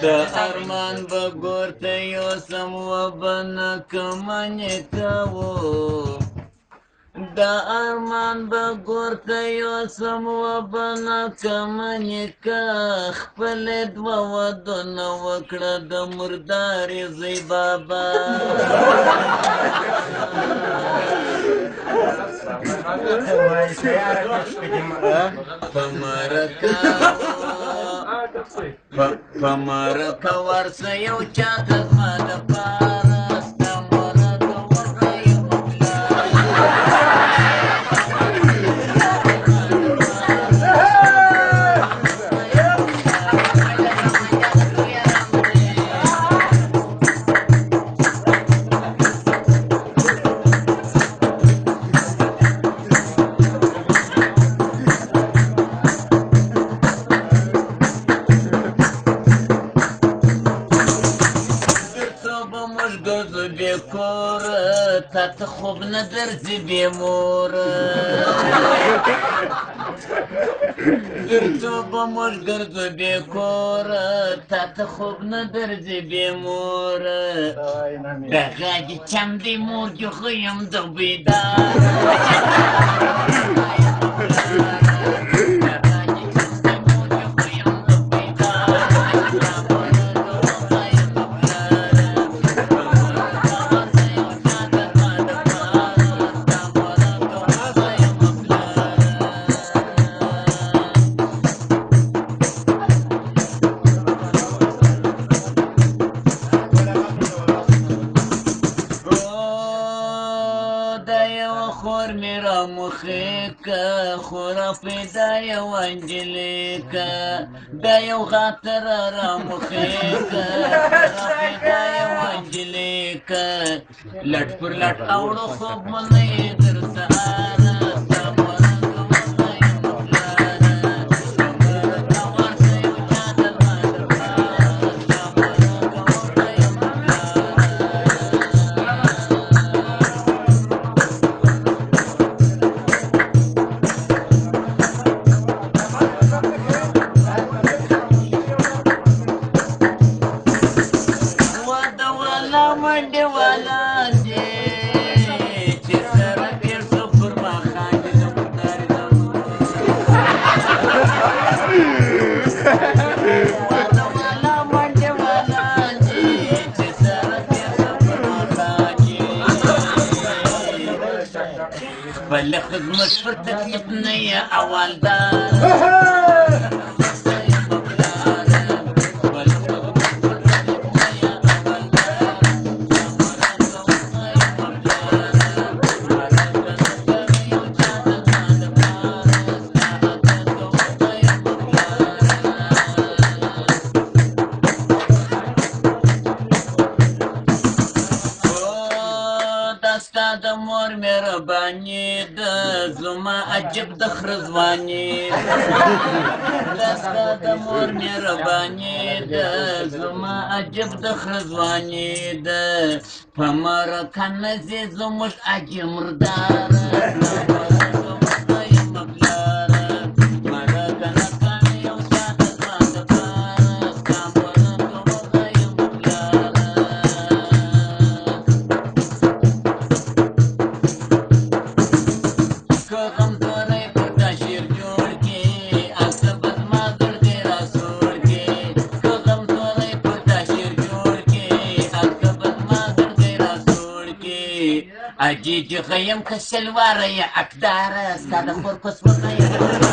د ارمان به ګور ته یوسم و به نه کمنې کوو د ارمان به ګور ته یوسم و به نه کمنې که خپلې دوه ودونه وکړه د مردارې زوی بابا په مرکه ورسه یو چا ته زما دپاره ستا مرکه وښیم تا ته خوب نه درځي بې موره در څو به موږ ګرځو بې کوره تا ته خوب نه درځي بې موره د غاجي چم دی مور دې خو یم د بیداره خور مې رامخې که خوره پیدا یو انجلۍ که دا یو خاطره رامخې که خوره پیدا یو انجلۍ که لټ پر لټ اوړو خوب منۍ در سهاره ستا مرکه وښیم پلاره مرکه ورسه یو چا ته زما دپاره ستا مرکه وښیم منډې والا دی چې سره تېر شو پر ما خاندي د مردارې د واده والا منډې والا دی چې سره تېر شو پر ما خاندي خپل خدمت پر تکلیف نه یې اولدار ستا د مور مهرباني ده زما عجب د خره ځواني ده ستا د مور مهرباني ده زما عجب د خره ځواني ده په مرکه نه ځې زموږ عجب مرداره اجي خيم كسلوارة يا أكدارة سادة خور كسبنا يا